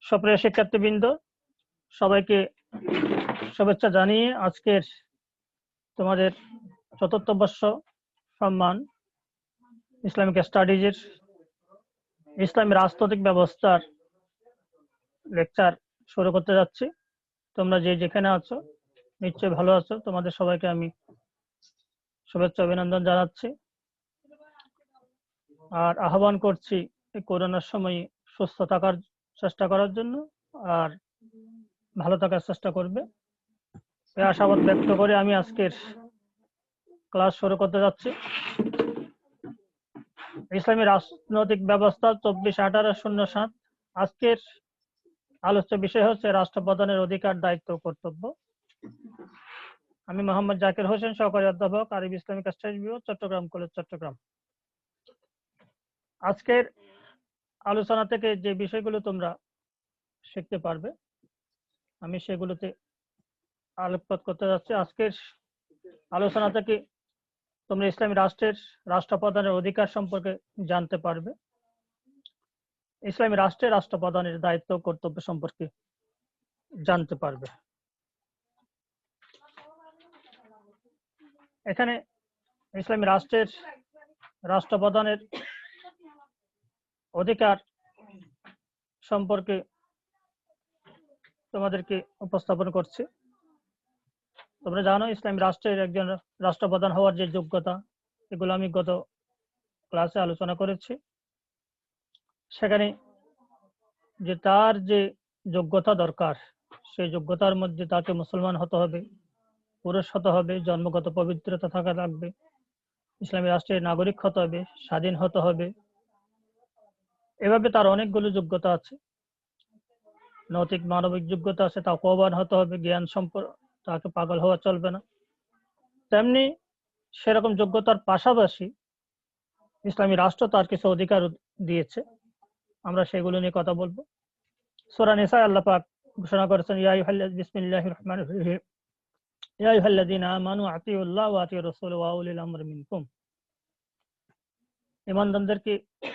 সুপ্রিয় শিক্ষার্থীবৃন্দ, সবাইকে শুভেচ্ছা জানিয়ে আজকের তোমাদের চতুর্থ বর্ষ সম্মান ইসলামিক স্টাডিজের ইসলামী রাজনৈতিক ব্যবস্থার লেকচার শুরু করতে যাচ্ছি। তোমরা যে যেখানে আছো নিশ্চয়ই ভালো আছো। তোমাদের সবাইকে আমি শুভেচ্ছা অভিনন্দন জানাচ্ছি আর আহ্বান করছি এই করোনার সময় সুস্থ থাকার চেষ্টা করার জন্য আর ভালো থাকার চেষ্টা করবে, এই আশাবাদ ব্যক্ত করে আমি আজকের ক্লাস শুরু করতে যাচ্ছি। ইসলামী রাজনৈতিক ব্যবস্থা 24/18/07। আজকের আলোচ্য বিষয় হচ্ছে রাষ্ট্রপ্রধানের অধিকার, দায়িত্ব ও কর্তব্য। আমি মোহাম্মদ জাকির হোসেন, সহকারী অধ্যাপক, আরবি ইসলামিক স্টাডিজ বিভাগ, চট্টগ্রাম কলেজ, চট্টগ্রাম। আজকের আলোচনা থেকে যে বিষয়গুলো তোমরা শিখতে পারবে আমি সেগুলোতে আলোকপাত করতে যাচ্ছি। আজকের আলোচনা থেকে তোমরা ইসলামী রাষ্ট্রের রাষ্ট্রপ্রধানের অধিকার সম্পর্কে জানতে পারবে, ইসলামী রাষ্ট্রের রাষ্ট্রপ্রধানের দায়িত্ব কর্তব্য সম্পর্কে জানতে পারবে। এখানে ইসলামী রাষ্ট্রের রাষ্ট্রপ্রধানের অধিকার সম্পর্কে তোমাদেরকে উপস্থাপন করছি। তোমরা জানো ইসলামী রাষ্ট্রের একজন রাষ্ট্রপ্রধান হওয়ার যে যোগ্যতা, এগুলো আমি গত ক্লাসে আলোচনা করেছি। সেখানে যে তার যে যোগ্যতা দরকার, সেই যোগ্যতার মধ্যে তাকে মুসলমান হতে হবে, পুরুষ হতে হবে, জন্মগত পবিত্রতা থাকা লাগবে, ইসলামী রাষ্ট্রের নাগরিক হতে হবে, স্বাধীন হতে হবে। এভাবে তার অনেকগুলো যোগ্যতা আছে। নৈতিক মানবিক যোগ্যতা আছে, তাকওয়াবান হতে হবে, জ্ঞান সম্পর্ক, তাকে পাগল হওয়া চলবে না। তেমনি সেরকম যোগ্যতার পাশাপাশি ইসলামী রাষ্ট্র তার কিছু অধিকার দিয়েছে, আমরা সেগুলো নিয়ে কথা বলবো। সূরা নিসায় আল্লাহ পাক ঘোষণা করেছেন, বিসমিল্লাহির রহমানির রহিম, ইয়া আইয়ুহাল্লাযীনা আমানু আতিউল্লাহ ওয়া আতিউর রাসূল ওয়া উলিল আমরি মিনকুম। ঈমানদারদেরকে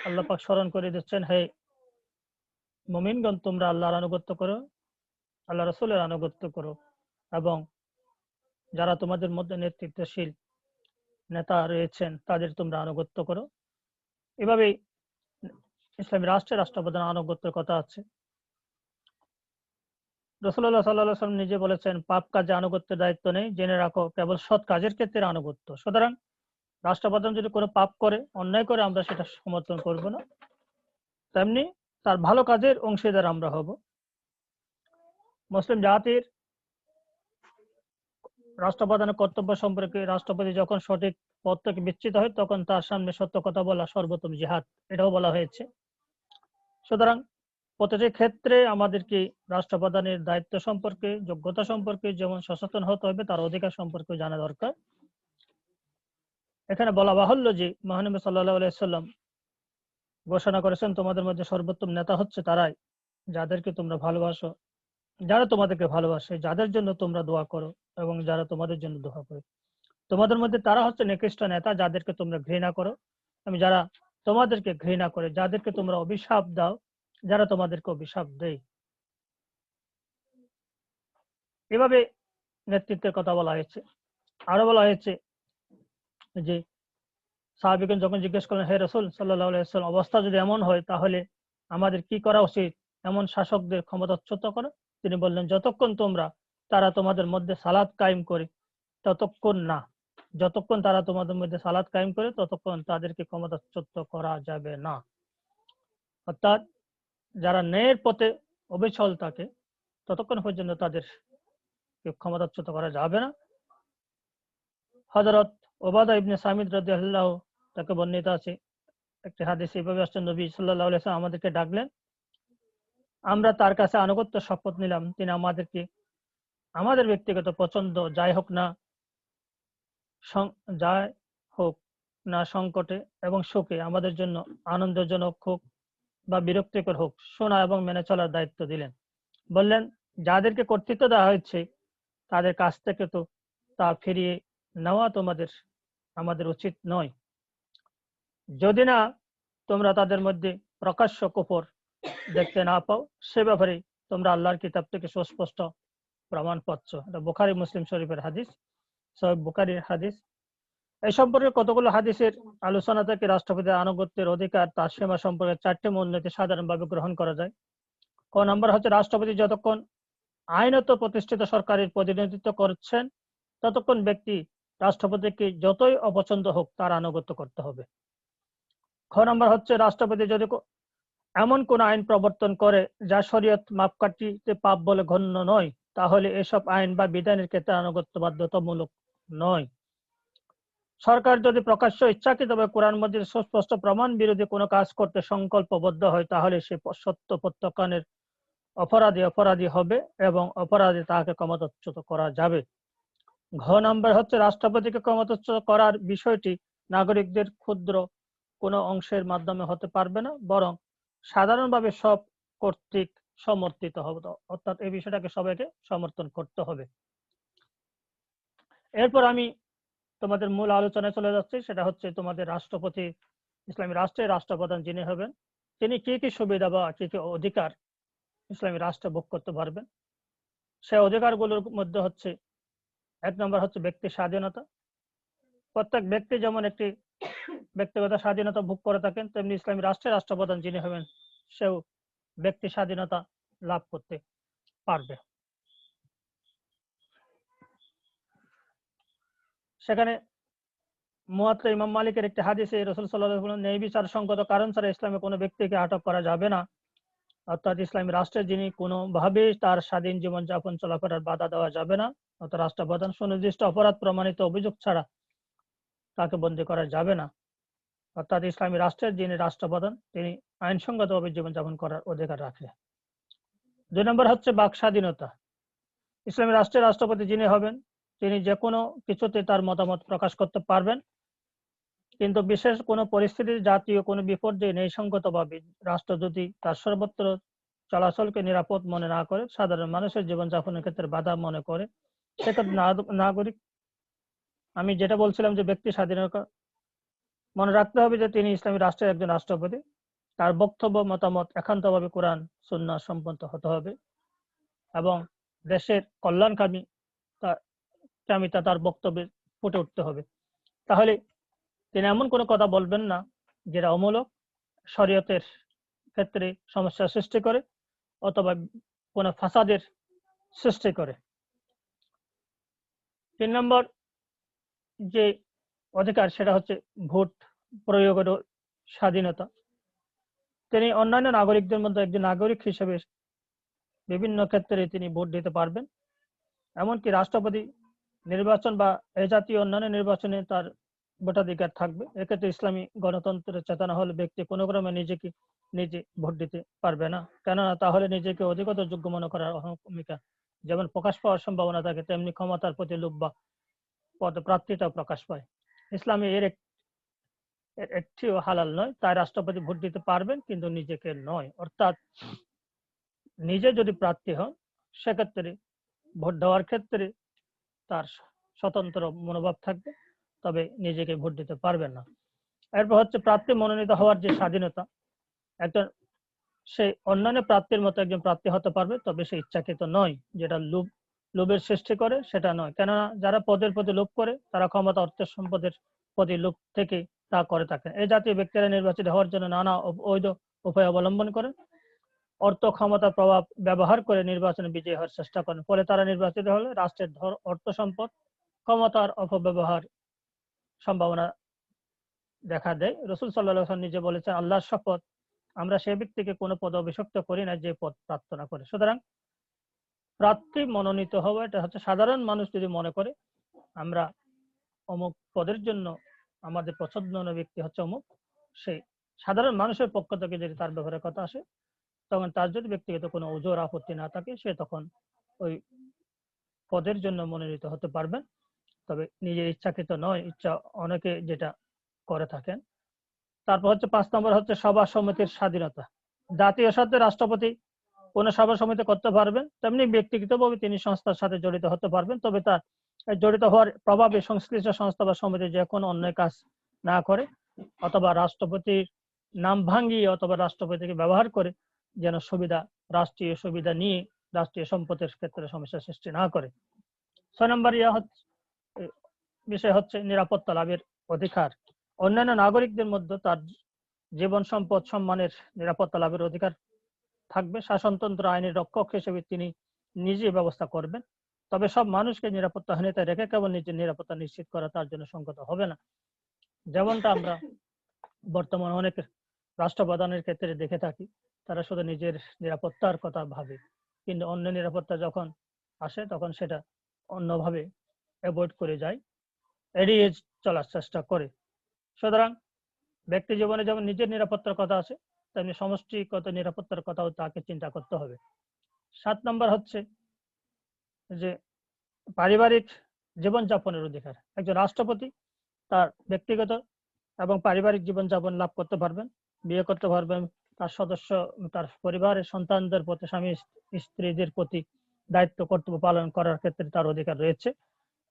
আল্লাহ পাক স্মরণ করে দিচ্ছেন, হে মুমিনগণ, তোমরা আল্লাহর আনুগত্য করো, আল্লাহ রাসূলের আনুগত্য করো, এবং যারা তোমাদের মধ্যে নেতৃত্বশীল নেতা রয়েছেন তাদের তোমরা আনুগত্য করো। এভাবেই ইসলামী রাষ্ট্রের রাষ্ট্রপ্রধান আনুগত্যের কথা আছে। রাসূলুল্লাহ সাল্লাল্লাহু আলাইহি ওয়াসাল্লাম নিজে বলেছেন, পাপ কাজে আনুগত্যের দায়িত্ব নেই, জেনে রাখো কেবল সৎ কাজের ক্ষেত্রে আনুগত্য। সুতরাং রাষ্ট্রপ্রধান যদি কোনো পাপ করে, অন্যায় করে, আমরা সেটা সমর্থন করব না, তেমনি তার ভালো কাজের অংশীদার আমরা হব। মুসলিম জাতির রাষ্ট্রপ্রধানের কর্তব্য সম্পর্কে রাষ্ট্রপতি যখন সঠিক পদ থেকে বিচ্যুত হয় তখন তার সামনে সত্য কথা বলা সর্বোত্তম জিহাদ, এটাও বলা হয়েছে। সুতরাং প্রতিটি ক্ষেত্রে আমাদেরকে রাষ্ট্রপ্রধানের দায়িত্ব সম্পর্কে, যোগ্যতা সম্পর্কে যেমন সচেতন হতে হবে, তার অধিকার সম্পর্কে জানা দরকার। এখানে বলা বাহুল্য যে মহানবী সাল্লাল্লাহু আলাইহি ওয়াসাল্লাম ঘোষণা করেছেন, তোমাদের মধ্যে সর্বোত্তম নেতা হচ্ছে তারাই যাদেরকে তোমরা ভালোবাসো, যারা তোমাদেরকে ভালোবাসে, যাদের জন্য তোমরা দোয়া করো এবং যারা তোমাদের জন্য দোয়া করে। তোমাদের মধ্যে তারা হচ্ছে নিকৃষ্ট নেতা যাদেরকে তোমরা ঘৃণা করো, আমি যারা তোমাদেরকে ঘৃণা করে, যাদেরকে তোমরা অভিশাপ দাও, যারা তোমাদেরকে অভিশাপ দেয়। এভাবে নেতৃত্বের কথা বলা হয়েছে। আরো বলা হয়েছে যে সাহাবীগণ যখন জিজ্ঞেস করলেন, হে রাসূল সাল্লাল্লাহু আলাইহি ওয়াসাল্লাম, অবস্থা যদি এমন হয় তাহলে আমাদের কি করা উচিত? এমন শাসকদের ক্ষমতাচ্যুত করা। তিনি বললেন, যতক্ষণ তোমরা তারা তোমাদের মধ্যে সালাত কায়েম করে ততক্ষণ না, যতক্ষণ তারা তোমাদের মধ্যে সালাত কায়েম করে ততক্ষণ তাদেরকে ক্ষমতাচ্যুত করা যাবে না। অর্থাৎ যারা ন্যায়ের পথে অবিচল থাকে ততক্ষণ পর্যন্ত তাদের ক্ষমতাচ্যুত করা যাবে না। হযরত উবাদা ইবনে সামিদ রাদিয়াল্লাহু তাকে বর্ণিত আছে একটি হাদিসে এভাবে আসছে, নবী সাল্লাল্লাহু আলাইহি ওয়াসাল্লাম আমাদেরকে ডাকলেন, আমরা তার কাছে আনুগত্য শপথ নিলাম, তিনি আমাদেরকে আমাদের ব্যক্তিগত পছন্দ যাই হোক না সংকটে এবং সুখে, আমাদের জন্য আনন্দজনক হোক বা বিরক্তিকর হোক, শোনা এবং মেনে চলার দায়িত্ব দিলেন। বললেন, যাদেরকে কর্তৃত্ব দেওয়া হয়েছে তাদের কাছ থেকে তো তা ফিরিয়ে নেওয়া আমাদের উচিত নয়, যদি না তোমরা তাদের মধ্যে প্রকাশ্য কুফর দেখতে না পাও সে ব্যাপারে তোমরা আল্লাহর কিতাব থেকে সুস্পষ্ট প্রমাণ পাচ্ছ। এটা বুখারী মুসলিম শরীফের হাদিস, সহিহ বুখারীর হাদিস। এই সম্পর্কে কতগুলো হাদিসের আলোচনা থেকে রাষ্ট্রপতির আনুগত্যের অধিকার তার সীমা সম্পর্কে 4টি মূলনীতি সাধারণভাবে গ্রহণ করা যায়। ক নম্বর হচ্ছে রাষ্ট্রপতি যতক্ষণ আইনত প্রতিষ্ঠিত সরকারের প্রতিনিধিত্ব করছেন ততক্ষণ ব্যক্তি রাষ্ট্রপতিকে যতই অপছন্দ হোক তার আনুগত্য করতে হবে। খ নম্বর হচ্ছে রাষ্ট্রপতি যদি এমন কোন আইন প্রবর্তন করে যা শরীয়ত মাপকাঠিতে পাপ বলে গণ্য নয় তাহলে এসব আইন বা বিধানের ক্ষেত্রে আনুগত্য বাধ্যতামূলক নয়। সরকার যদি প্রকাশ্য ইচ্ছাকৃতভাবে কোরআন মজিদের সুস্পষ্ট প্রমাণ বিরোধী কোনো কাজ করতে সংকল্পবদ্ধ হয় তাহলে সে সত্য প্রত্যাখ্যানের অপরাধী হবে এবং অপরাধী তাকে ক্ষমতাচ্যুত করা যাবে। ঘ নম্বর হচ্ছে রাষ্ট্রপতিকে ক্ষমতাচ্যুত করার বিষয়টি নাগরিকদের ক্ষুদ্র কোনো অংশের মাধ্যমে হতে পারবে না, বরং সাধারণভাবে সব কর্তৃক সমর্থিত হবে, অর্থাৎ এই বিষয়টাকে সবাইকে সমর্থন করতে হবে। এরপর আমি তোমাদের মূল আলোচনায় চলে যাচ্ছি, সেটা হচ্ছে তোমাদের রাষ্ট্রপতি, ইসলামী রাষ্ট্রের রাষ্ট্রপ্রধান যিনি হবেন তিনি কি কি সুবিধা বা কি কি অধিকার ইসলামী রাষ্ট্র ভোগ করতে পারবেন। সে অধিকারগুলোর মধ্যে হচ্ছে 1 নম্বর হচ্ছে ব্যক্তি স্বাধীনতা। প্রত্যেক ব্যক্তি যেমন একটি ব্যক্তিগত স্বাধীনতা ভোগ করে থাকেন তেমনি ইসলামী রাষ্ট্রের রাষ্ট্রপ্রধান যিনি হবেন সেও ব্যক্তি স্বাধীনতা লাভ করতে পারবে। সেখানে মুয়াত্তা ইমাম মালিকের একটি হাদিসে রাসূল সাল্লাল্লাহু আলাইহি ওয়াসাল্লাম ন্যায় বিচার সঙ্গত কারণ ছাড়া ইসলামে কোনো ব্যক্তিকে আটক করা যাবে না, অর্থাৎ ইসলামী রাষ্ট্রে যিনি কোনোভাবেই তার স্বাধীন জীবনযাপন চলাফেরার বাধা দেওয়া যাবে না, অর্থাৎ রাষ্ট্রপ্রধান সুনির্দিষ্ট অপরাধ প্রমাণিত অভিযোগ ছাড়া তাকে বন্দী করা যাবে না, অর্থাৎ ইসলামী রাষ্ট্রের যিনি রাষ্ট্রপ্রধান তিনি আইনসঙ্গতভাবে জীবনযাপন করার অধিকার রাখে। 2 নম্বর হচ্ছে বাক স্বাধীনতা। ইসলামী রাষ্ট্রের রাষ্ট্রপতি যিনি হবেন তিনি যে কোনো কিছুতে তার মতামত প্রকাশ করতে পারবেন, কিন্তু বিশেষ কোনো পরিস্থিতির জাতীয় কোনো বিপর্যয়ে ন্যায়সঙ্গতভাবে রাষ্ট্র যদি তার সর্বত্র চলাচলকে নিরাপদ মনে না করে, সাধারণ মানুষের জীবনযাপনের ক্ষেত্রে বাধা মনে করে, সেক্ষেত্রে নাগরিক, আমি যেটা বলছিলাম যে ব্যক্তি স্বাধীনতা, মনে রাখতে হবে যে তিনি ইসলামী রাষ্ট্রের একজন রাষ্ট্রপতি, তার বক্তব্য মতামত একান্তভাবে কোরআন সুন্নাহ সম্পন্ন হতে হবে এবং দেশের কল্যাণকামিতা তার বক্তব্যে ফুটে উঠতে হবে। তাহলে তিনি এমন কোনো কথা বলবেন না যেটা অমূলক, শরীয়তের ক্ষেত্রে সমস্যা সৃষ্টি করে অথবা কোনো ফাসাদের সৃষ্টি করে। 3 নম্বর যে অধিকার সেটা হচ্ছে ভোট প্রয়োগের স্বাধীনতা। তিনি অন্যান্য নাগরিকদের মধ্যে একজন নাগরিক হিসেবে বিভিন্ন ক্ষেত্রে তিনি ভোট দিতে পারবেন, এমনকি রাষ্ট্রপতি নির্বাচন বা এ জাতীয় অন্যান্য নির্বাচনে তার ভোটাধিকার থাকবে। এক্ষেত্রে ইসলামী গণতন্ত্রের চেতনা হলে ব্যক্তি কোনো ক্রমে নিজে ভোট দিতে পারবে না, কেননা তাহলে নিজেকে অধিকতর যোগ্য মনে করার ভূমিকা যেমন প্রকাশ পাওয়ার সম্ভাবনা থাকে তেমনি ক্ষমতার প্রতি লোভ বা পদপ্রার্থীতাও প্রকাশ পায়। ইসলামে এর একটিও হালাল নয়, তাই রাষ্ট্রপতি ভোট দিতে পারবেন কিন্তু নিজেকে নয়, অর্থাৎ নিজে যদি প্রার্থী হন সেক্ষেত্রে ভোট দেওয়ার ক্ষেত্রে তার স্বতন্ত্র মনোভাব থাকবে, তবে নিজেকে ভোট দিতে পারবেন না। এরপর হচ্ছে প্রার্থী মনোনীত হওয়ার যে স্বাধীনতা, একজন সে অন্যান্য প্রার্থীর মতো একজন প্রার্থী হতে পারবে, তবে সে ইচ্ছাকৃত নয়, যেটা লোভের সৃষ্টি করে সেটা নয়, কেননা যারা পদের প্রতি লোভ করে তারা ক্ষমতা অর্থ সম্পদের প্রতি লোভ থেকে তা করে থাকে। এই জাতীয় ব্যক্তিরা নির্বাচিত হওয়ার জন্য নানা অবৈধ উপায় অবলম্বন করেন, অর্থ ক্ষমতার প্রভাব ব্যবহার করে নির্বাচনে বিজয়ী হওয়ার চেষ্টা করেন, ফলে তারা নির্বাচিত হলে রাষ্ট্রের অর্থ সম্পদ ক্ষমতার অপব্যবহার সম্ভাবনা দেখা দেয়। রাসূল সাল্লাল্লাহু আলাইহি ওয়াসাল্লাম নিজে বলেছেন, আল্লাহর শপথ আমরা সে ব্যক্তিকে কোনো পদে অভিষিক্ত করি না যে পদ প্রার্থনা করে। সুতরাং প্রার্থী মনোনীত হওয়া এটা হচ্ছে সাধারণ মানুষ যদি মনে করে আমরা অমুক পদের জন্য আমাদের পছন্দনীয় ব্যক্তি হচ্ছে অমুক, সেই সাধারণ মানুষের পক্ষ থেকে যদি তার ব্যাপারে কথা আসে তখন তার যদি ব্যক্তিগত কোনো ওজোর আপত্তি না থাকে সে তখন ওই পদের জন্য মনোনীত হতে পারবেন, তবে নিজের ইচ্ছাকৃত নয়, ইচ্ছা অনেকে যেটা করে থাকেন। তারপর হচ্ছে 5 নম্বর হচ্ছে সভা সমিতির স্বাধীনতা। জাতীয় স্বার্থে রাষ্ট্রপতি কোন সভা সমিতি করতে পারবেন, তেমনি ব্যক্তিগতভাবে তিনি সংস্থার সাথে জড়িত হতে পারবেন, তবে তার জড়িত হওয়ার প্রভাবে সংশ্লিষ্ট সংস্থা বা সমিতি যে কোনো অন্যায় কাজ না করে অথবা রাষ্ট্রপতির নাম ভাঙিয়ে অথবা রাষ্ট্রপতিকে ব্যবহার করে যেন রাষ্ট্রীয় সুবিধা নিয়ে রাষ্ট্রীয় সম্পদের ক্ষেত্রে সমস্যা সৃষ্টি না করে। 6 নম্বর বিষয় হচ্ছে নিরাপত্তা লাভের অধিকার। অন্যান্য নাগরিকদের মধ্যে তার জীবন সম্পদ সম্মানের নিরাপত্তা লাভের অধিকার থাকবে। শাসনতন্ত্র আইনের রক্ষক হিসেবে তিনি নিজে ব্যবস্থা করবেন। তবে সব মানুষকে নিরাপত্তাহীনতায় রেখে কেবল নিজের নিরাপত্তা নিশ্চিত করা তার জন্য সঙ্গত হবে না। যেমনটা আমরা বর্তমানে অনেক রাষ্ট্রপ্রধানের ক্ষেত্রে দেখে থাকি, তারা শুধু নিজের নিরাপত্তার কথা ভাবে, কিন্তু অন্য নিরাপত্তা যখন আসে তখন সেটা অন্যভাবে অ্যাভয়েড করে যায়, এড়িয়ে চলার চেষ্টা করে। সুতরাং ব্যক্তি জীবনে যেমন নিজের নিরাপত্তার কথা আছে, তেমনি সমষ্টিগত নিরাপত্তার কথাও তাকে চিন্তা করতে হবে। 7 নম্বর হচ্ছে যে পারিবারিক জীবনযাপনের অধিকার। একজন রাষ্ট্রপতি তার ব্যক্তিগত এবং পারিবারিক জীবনযাপন লাভ করতে পারবেন, বিয়ে করতে পারবেন, তার পরিবারের সন্তানদের প্রতি, স্বামী স্ত্রীদের প্রতি দায়িত্ব কর্তব্য পালন করার ক্ষেত্রে তার অধিকার রয়েছে।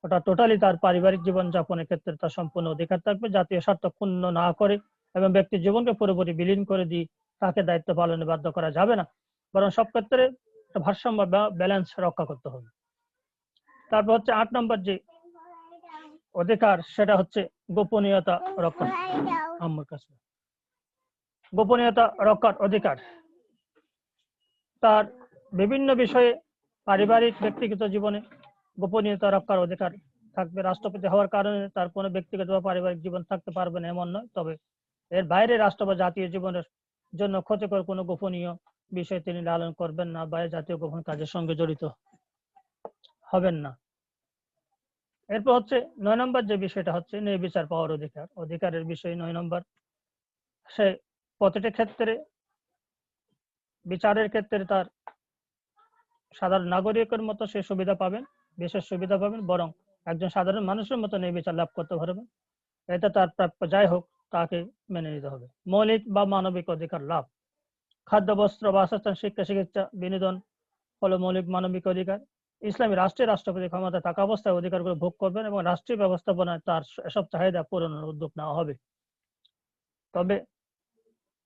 ওটা টোটালি তার পারিবারিক জীবনযাপনের ক্ষেত্রে তার সম্পূর্ণ অধিকার থাকবে। জাতীয় স্বার্থ ক্ষুণ্ণ না করে এবং ব্যক্তির জীবনকে পুরোপুরি বিলীন করে দিয়ে তাকে দায়িত্ব পালনে বাধ্য করা যাবে না, বরং সব ক্ষেত্রে ভারসাম্য ব্যালেন্স রক্ষা করতে হবে। তারপর হচ্ছে 8 নম্বর যে অধিকার, সেটা হচ্ছে গোপনীয়তা রক্ষা। আমার কাছে গোপনীয়তা রক্ষার অধিকার। তার বিভিন্ন বিষয়ে পারিবারিক ব্যক্তিগত জীবনে গোপনীয়তা রক্ষার অধিকার থাকবে। রাষ্ট্রপতি হওয়ার কারণে তার কোনো ব্যক্তিগত বা পারিবারিক জীবন থাকতে পারবে না এমন নয়, তবে এর বাইরে রাষ্ট্র বা জাতীয় জীবনের জন্য ক্ষতিকর কোনো গোপনীয় বিষয় তিনি লালন করবেন না বা জাতীয় গোপন কাজের সঙ্গে জড়িত হবেন না। এরপর হচ্ছে 9 নম্বর যে বিষয়টা হচ্ছে ন্যায়বিচার পাওয়ার অধিকার। অধিকারের বিষয় 9 নম্বর, সে প্রতিটি ক্ষেত্রে বিচারের ক্ষেত্রে তার সাধারণ নাগরিকের মতো সে সুবিধা পাবেন, বিশেষ সুবিধা পাবেন, বরং একজন সাধারণ মানুষের মতো ন্যায়বিচার লাভ করতে পারবেন। এটা তার প্রাপ্য যাই হোক তাকে মেনে নিতে হবে। মৌলিক বা মানবিক অধিকার লাভ। খাদ্য, বস্ত্র, বাসস্থান, শিক্ষা, চিকিৎসা, বিনোদন হলো মৌলিক মানবিক অধিকার। ইসলামী রাষ্ট্রের রাষ্ট্রপতি ক্ষমতা থাকা অবস্থায় অধিকারগুলো ভোগ করবেন এবং রাষ্ট্রীয় ব্যবস্থাপনায় তার এসব চাহিদা পূরণের উদ্যোগ নেওয়া হবে। তবে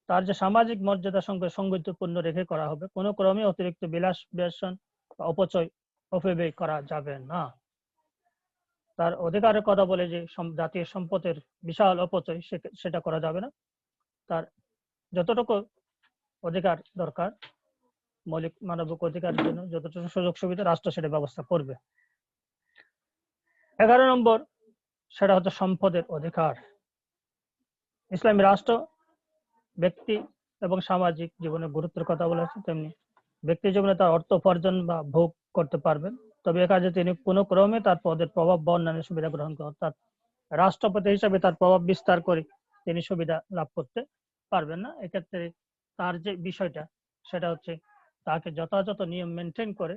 তার যে সামাজিক মর্যাদার সঙ্গে সঙ্গতিপূর্ণ রেখে করা হবে। কোনো ক্রমে অতিরিক্ত বিলাস ব্যসন বা অপব্যয় করা যাবে না। তার অধিকারের কথা বলে যে জাতীয় সম্পদের বিশাল অপচয় সেটা করা যাবে না। তার যতটুকু অধিকার দরকার মৌলিক মানবিক অধিকারের জন্য, যতটুকু সুযোগ সুবিধা রাষ্ট্র সেটা ব্যবস্থা করবে। 11 নম্বর, সেটা হচ্ছে সম্পদের অধিকার। ইসলামী রাষ্ট্র ব্যক্তি এবং সামাজিক জীবনে গুরুত্বের কথা বলেছে, তেমনি ব্যক্তি জীবনে তার অর্থ উপার্জন বা ভোগ করতে পারবেন, তবে এ কাজে তিনি কোনো ক্রমে তার পদের প্রভাব বা অন্যান্য সুবিধা গ্রহণ করেন, অর্থাৎ রাষ্ট্রপতি হিসাবে তার প্রভাব বিস্তার করে তিনি সুবিধা লাভ করতে পারবেন না। এক্ষেত্রে তার যে বিষয়টা সেটা হচ্ছে তাকে যথাযথ নিয়ম মেনটেন করে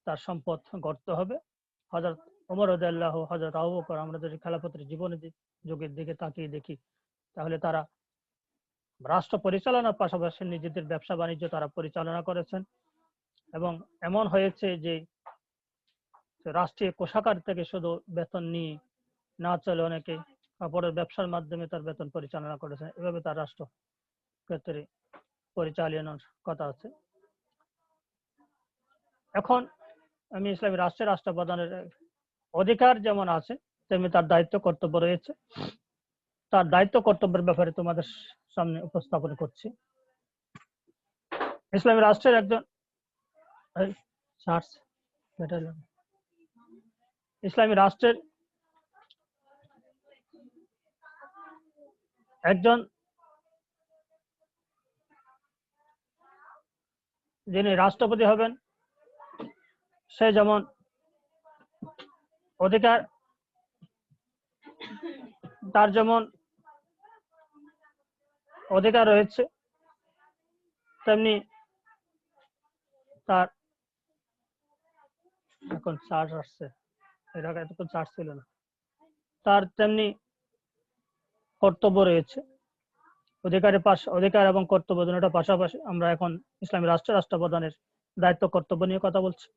তার সম্পদ গড়তে হবে। হযরত ওমর রাদিয়াল্লাহু, হযরত আবু বকর, আমরা যদি খেলাফতের জীবনের যুগের দিকে তাকিয়ে দেখি, তাহলে তারা রাষ্ট্র পরিচালনার পাশাপাশি নিজেদের ব্যবসা বাণিজ্য তারা পরিচালনা করেছেন এবং এমন হয়েছে যে রাষ্ট্রীয় কোষাগার থেকে শুধু বেতন নিয়ে না চলে অনেকে কাপড়ের ব্যবসার মাধ্যমে তার বেতন পরিচালনা করেছেন। এভাবে তার রাষ্ট্র ক্ষেত্রে পরিচালনার কথা আছে। এখন আমি ইসলামী রাষ্ট্রের রাষ্ট্রপ্রধানের অধিকার যেমন আছে তেমনি তার দায়িত্ব কর্তব্য রয়েছে। তার দায়িত্ব কর্তব্যের ব্যাপারে তোমাদের সামনে উপস্থাপন করছি। ইসলামী রাষ্ট্রের ইসলামী রাষ্ট্রের একজন যিনি রাষ্ট্রপতি হবেন সে যেমন অধিকার, তার যেমন অধিকার রয়েছে, তেমনি তার এখন চার্জ আসছে, এর আগে এতক্ষণ চার্জ ছিল না, তার তেমনি কর্তব্য রয়েছে। অধিকার এবং কর্তব্য দুটোটা পাশাপাশি। আমরা এখন ইসলামী রাষ্ট্রের রাষ্ট্রপ্রধানের দায়িত্ব কর্তব্য নিয়ে কথা বলছি।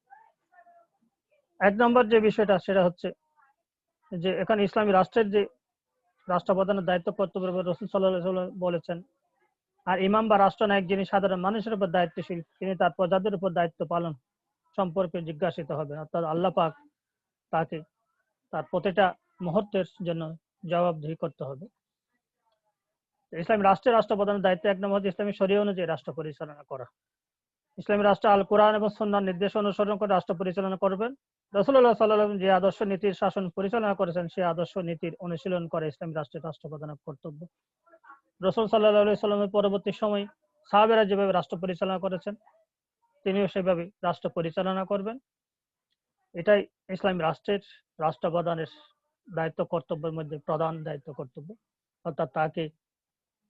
1 নম্বর যে বিষয়টা সেটা হচ্ছে যে এখানে ইসলামী রাষ্ট্রের যে রাষ্ট্রপ্রধানের দায়িত্ব কর্তব্যের ব্যাপারে রাসূল সাল্লাল্লাহু আলাইহি ওয়াসাল্লাম বলেছেন আর ইমাম বা রাষ্ট্রনায়ক যিনি সাধারণ মানুষের উপর দায়িত্বশীল, তিনি তার প্রজাদের উপর দায়িত্ব পালন সম্পর্কে জিজ্ঞাসিত হবেন, অর্থাৎ আল্লাহ পাক তাকে তার প্রতিটা মুহূর্তের জন্য জবাবদিহি করতে হবে। ইসলামী রাষ্ট্রের রাষ্ট্রপ্রধানের দায়িত্ব 1 নম্বর হচ্ছে ইসলামী শরীয়ত অনুযায়ী রাষ্ট্র পরিচালনা করা। ইসলামী রাষ্ট্র আল কোরআন এবং সুন্নাহর নির্দেশ অনুসরণ করে রাষ্ট্র পরিচালনা করবেন। রাসূলুল্লাহ সাল্লাল্লাহু আলাইহি ওয়াসাল্লাম যে আদর্শ নীতির শাসন পরিচালনা করেছেন, সেই আদর্শ নীতির অনুশীলন করে ইসলামী রাষ্ট্রের রাষ্ট্রপ্রধানের কর্তব্য। রাসূল সাল্লাল্লাহু আলাইহি ওয়াসাল্লামের পরবর্তী সময় সাহাবারা যেভাবে রাষ্ট্র পরিচালনা করেছেন, তিনিও সেভাবে রাষ্ট্র পরিচালনা করবেন। এটাই ইসলামী রাষ্ট্রের রাষ্ট্রপ্রধানের দায়িত্ব কর্তব্যের মধ্যে প্রধান দায়িত্ব কর্তব্য, অর্থাৎ তাকে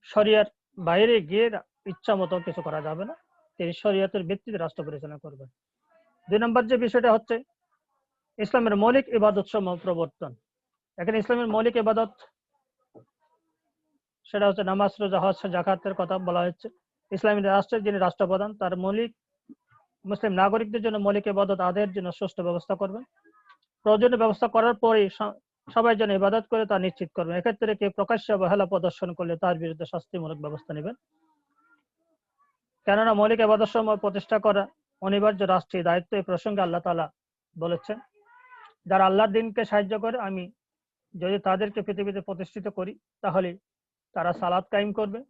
শরিয়ার বাইরে গিয়ে ইচ্ছা মতো কিছু করা যাবে না, তিনি শরিয়তের ভিত্তিতে রাষ্ট্র পরিচালনা করবেন। 2 নম্বর যে বিষয়টা হচ্ছে ইসলামের মৌলিক ইবাদত সমূহ প্রবর্তন। এখানে ইসলামের মৌলিক ইবাদত সেটা হচ্ছে নামাজ, রোজা, হজ, যাকাতের কথা বলা হচ্ছে। ইসলামী রাষ্ট্রের যিনি রাষ্ট্রপ্রধান, তার মৌলিক মুসলিম নাগরিকদের জন্য মৌলিক ইবাদত আদায়ের জন্য সুষ্ঠু ব্যবস্থা করবেন। প্রয়োজনীয় ব্যবস্থা করার পরেই সবাই যেন ইবাদত করে তা নিশ্চিত করবেন। এক্ষেত্রে কেউ প্রকাশ্যে অবহেলা প্রদর্শন করলে তার বিরুদ্ধে শাস্তিমূলক ব্যবস্থা নেবেন। কেননা মৌলিক ইবাদত সমূহ প্রতিষ্ঠা করা অনিবার্য রাষ্ট্রীয় দায়িত্ব। এই প্রসঙ্গে আল্লাহ তাআলা বলেছেন, যারা আল্লাহর দ্বীনকে সাহায্য করে, আমি যদি তাদেরকে পৃথিবীতে প্রতিষ্ঠিত করি, তাহলে তারা সালাত কায়েম করবে,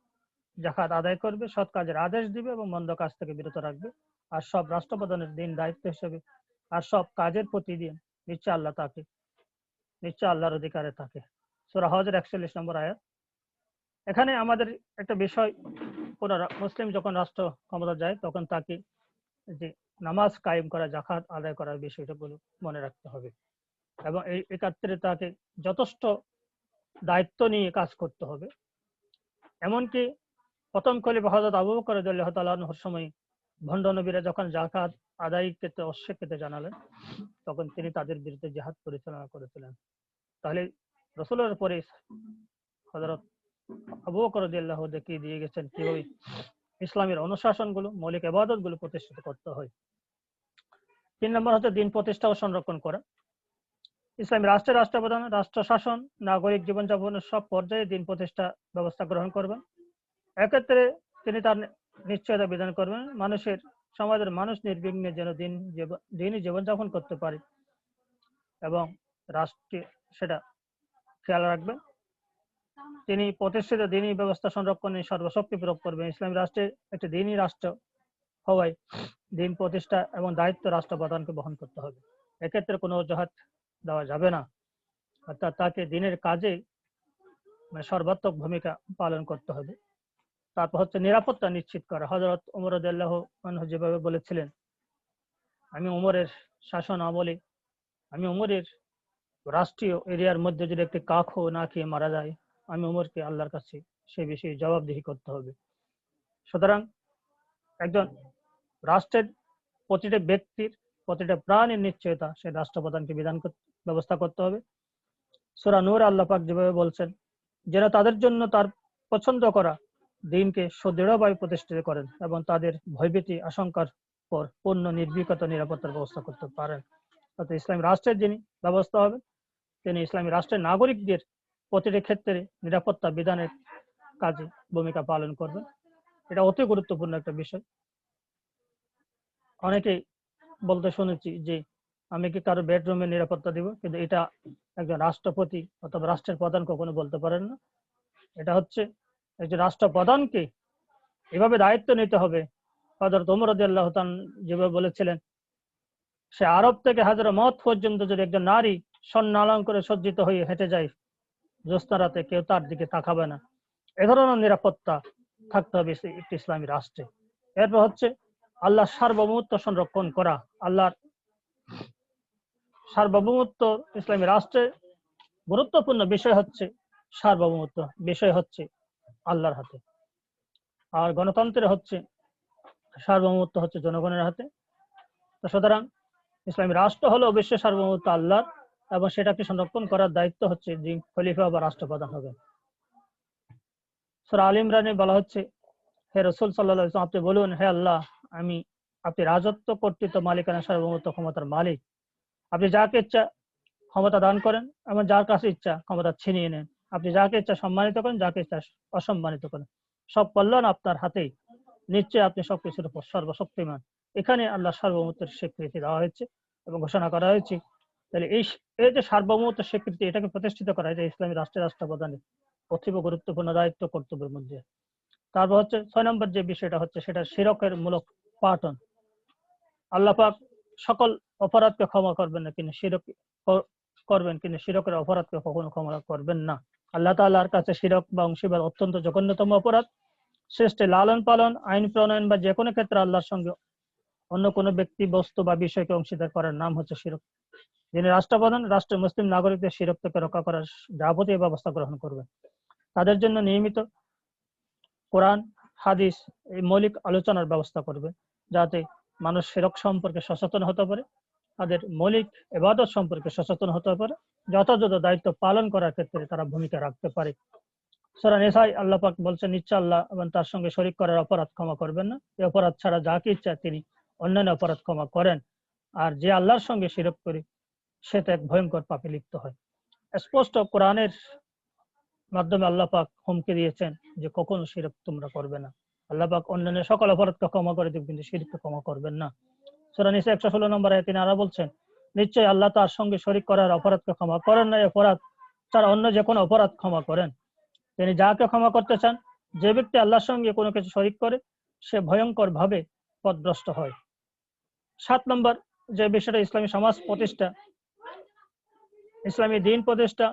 যাকাত আদায় করবে, সৎ কাজের আদেশ দিবে এবং মন্দ কাজ থেকে বিরত রাখবে। আর সব রাষ্ট্রপ্রধানের দিন দায়িত্ব হিসেবে আর সব কাজের প্রতিদিন নিশ্চয় আল্লাহর অধিকারে থাকে। সূরা হজের 41 নম্বর আয়াত। এখানে আমাদের একটা বিষয়, কোন মুসলিম যখন রাষ্ট্র ক্ষমতা যায় তখন তাকে যে নামাজ কায়েম করা, যাকাত আদায় করার বিষয়টা মনে রাখতে হবে এবং এই এক্ষেত্রে তাকে যথেষ্ট দায়িত্ব নিয়ে কাজ করতে হবে। এমনকি প্রথম খলিফা হযরত আবু বকর রাদিয়াল্লাহু তাআলা আনহুর সময় ভণ্ড নবীরা যখন যাকাত আদায় করতে অস্বীকৃতি জানালেন, তখন তিনি তাদের বিরুদ্ধে জিহাদ পরিচালনা করেছিলেন। তাহলে রাসূলের পরে হযরত আবু বকর রাদিয়াল্লাহু দেখিয়ে দিয়ে গেছেন কিভাবে ইসলামের অনুশাসনগুলো, মৌলিক ইবাদতগুলো প্রতিষ্ঠিত করতে হয়। 3 নম্বর হচ্ছে দিন প্রতিষ্ঠা ও সংরক্ষণ করা। ইসলামী রাষ্ট্রের রাষ্ট্রপ্রধান রাষ্ট্র শাসন, নাগরিক জীবনযাপনের সব পর্যায়ে দিন প্রতিষ্ঠা ব্যবস্থা গ্রহণ করবেন। এক্ষেত্রে তিনি তার নিশ্চয়তা বিধান করবেন, সমাজের মানুষ নির্বিঘ্নে যেন দিনই জীবনযাপন করতে পারে এবং রাষ্ট্রে সেটা খেয়াল রাখবেন। তিনি প্রতিষ্ঠিত দিনই ব্যবস্থা সংরক্ষণে সর্বশক্তি প্রয়োগ করবেন। ইসলামী রাষ্ট্রে একটি দিনই রাষ্ট্র হওয়ায় দিন প্রতিষ্ঠা এবং দায়িত্ব রাষ্ট্রপ্রধানকে বহন করতে হবে। এক্ষেত্রে কোনো অজুহাত দেওয়া যাবে না, অর্থাৎ তাকে দিনের কাজে সর্বাত্মক ভূমিকা পালন করতে হবে। তারপর হচ্ছে নিরাপত্তা নিশ্চিত করা। হযরত ওমর রাদিয়াল্লাহু আনহু যেভাবে বলেছিলেন, আমি ওমরের শাসন আমলে, আমি ওমরের রাষ্ট্রীয় এরিয়ার মধ্যে যদি একটি কাকও না খেয়ে মারা যায়, আমি ওমরকে আল্লাহর কাছে সে বিষয়ে জবাবদিহি করতে হবে। সুতরাং একজন রাষ্ট্রের প্রতিটা ব্যক্তির, প্রতিটা প্রাণীর নিশ্চয়তা সে রাষ্ট্রপ্রধানকে ব্যবস্থা করতে হবে। সূরা নূর আল্লাহ পাক যেভাবে বলছেন, যেন তাদের জন্য তার পছন্দ করা দিনকে সুদৃঢ়ভাবে প্রতিষ্ঠিত করেন এবং তাদের ভয়ভীতি আশঙ্কার পর পূর্ণ নির্ভীকতা নিরাপত্তার ব্যবস্থা করতে পারেন। অর্থাৎ ইসলামী রাষ্ট্রের যিনি ব্যবস্থা হবেন, তিনি ইসলামী রাষ্ট্রের নাগরিকদের প্রতিটি ক্ষেত্রে নিরাপত্তা বিধানের কাজে ভূমিকা পালন করবেন। এটা অতি গুরুত্বপূর্ণ একটা বিষয়। অনেকেই বলতে শুনেছি যে আমি কি কারো বেডরুমের নিরাপত্তা দিব, কিন্তু এটা একজন রাষ্ট্রপতি অথবা রাষ্ট্রের প্রধান কখনো বলতে পারেন না। এটা হচ্ছে একজন রাষ্ট্রপ্রধানকে এভাবে দায়িত্ব নিতে হবে। হযরত ওমর রাদিয়াল্লাহু তাআলা যেভাবে বলেছিলেন, সে আরব থেকে হাজরামত পর্যন্ত যদি একজন নারী স্বর্ণ অলঙ্কারে সজ্জিত হয়ে হেঁটে যায় জ্যোৎস্না রাতে, কেউ তার দিকে তাকাবে না। এ ধরনের নিরাপত্তা থাকতে হবে একটি ইসলামী রাষ্ট্রে। এরপর হচ্ছে আল্লাহ সার্বভৌমত্ব সংরক্ষণ করা। আল্লাহর সার্বভৌমত্ব ইসলামী রাষ্ট্রে গুরুত্বপূর্ণ বিষয় হচ্ছে সার্বভৌমত্ব, বিষয় হচ্ছে আল্লাহর হাতে। আর গণতন্ত্রের হচ্ছে সার্বভৌমত্ব হচ্ছে জনগণের হাতে। তো সুতরাং ইসলামী রাষ্ট্র হলো অবশ্যই সার্বভৌমত্ব আল্লাহর, এবং সেটাকে সংরক্ষণ করার দায়িত্ব হচ্ছে যে খলিফা বা রাষ্ট্রপ্রধান হবেন। সূরা আল ইমরানে বলা হচ্ছে, হে রাসূল সাল্লাল্লাহু আলাইহি ওয়াসাল্লাম, আপনি বলুন, হে আল্লাহ, আপনি রাজত্ব, কর্তৃত্ব, মালিকানা, সার্বভৌমত্ব, ক্ষমতার মালিক। আপনি যাকে ইচ্ছা ক্ষমতা দান করেন এবং যার কাছে ইচ্ছা ক্ষমতা ছিনিয়ে নেন। আপনি যাকে ইচ্ছা সম্মানিত করেন, যাকে ইচ্ছা অসম্মানিত করেন। সব কল্যাণ আপনার হাতেই, নিশ্চয়ই আপনি সবকিছুর উপর সর্বশক্তিমান। এখানে আল্লাহ সার্বভৌমত্বের স্বীকৃতি দেওয়া হয়েছে এবং ঘোষণা করা হয়েছে। তাহলে এই যে সার্বভৌমত্বের স্বীকৃতি, এটাকে প্রতিষ্ঠিত করা হয় যে ইসলামী রাষ্ট্রের রাষ্ট্রপ্রধানের অতীব গুরুত্বপূর্ণ দায়িত্ব কর্তব্যের মধ্যে। তারপর হচ্ছে 6 নম্বর যে বিষয়টা হচ্ছে সেটা শিরকের মূলক পাঠন। আল্লাহ পাক সকল অপরাধকে ক্ষমা করবেন না, কিন্তু শিরক করবেন, কিন্তু শিরকের অপরাধকে কখনো ক্ষমা করবেন না। আল্লাহ তাআলার কাছে শিরক বা অংশীদার অত্যন্ত জঘন্যতম অপরাধ। সৃষ্টি, লালন পালন, আইন প্রণয়ন বা যে কোনো ক্ষেত্রে আল্লাহর সঙ্গে অন্য কোনো ব্যক্তি, বস্তু বা বিষয়কে অংশীদার করার নাম হচ্ছে শিরক। যিনি রাষ্ট্রপ্রধান রাষ্ট্রের মুসলিম নাগরিকদের শিরক থেকে রক্ষা করার যাবতীয় ব্যবস্থা গ্রহণ করবেন। তাদের জন্য নিয়মিত কোরআন হাদিস এই মৌলিক আলোচনার ব্যবস্থা করবে, যাতে মানুষ শিরক সম্পর্কে সচেতন হতে পারে, তাদের মৌলিক ইবাদত সম্পর্কে সচেতন হতে পারে, যথাযথ দায়িত্ব পালন করার ক্ষেত্রে তারা ভূমিকা রাখতে পারে। সূরা নিসায় আল্লাহ পাক বলছেন, নিশ্চয় আল্লাহ এবং তার সঙ্গে শরীক করার অপরাধ ক্ষমা করবেন না। এই অপরাধ ছাড়া যাকে ইচ্ছা তিনি অন্যান্য অপরাধ ক্ষমা করেন, আর যে আল্লাহর সঙ্গে শিরক করে সে তো এক ভয়ঙ্কর পাপে লিপ্ত হয়। স্পষ্ট কোরআনের মাধ্যমে আল্লাহ পাক হুমকি দিয়েছেন যে কখনো শিরক তোমরা করবে না। আল্লাহ পাক অন্যান্য সকল অপরাধকে ক্ষমা করে দেবেন, কিন্তু শিরককে ক্ষমা করবেন না। সূরা নিসা 116 নম্বর আয়াতে তিনি আরো বলছেন, নিশ্চয়ই আল্লাহ তার সঙ্গে শরীক করার অপরাধকে ক্ষমা করেন না। অপরাধ ছাড়া অন্য যে কোনো অপরাধ ক্ষমা করেন। তিনি যাকে ক্ষমা করতে চান। যে ব্যক্তি আল্লাহর সঙ্গে কোনো কিছু শরীক করে সে ভয়ঙ্কর ভাবে পথভ্রষ্ট হয়। 7 নম্বর যে বিষয়টা ইসলামী সমাজ প্রতিষ্ঠা, ইসলামী দিন প্রতিষ্ঠা,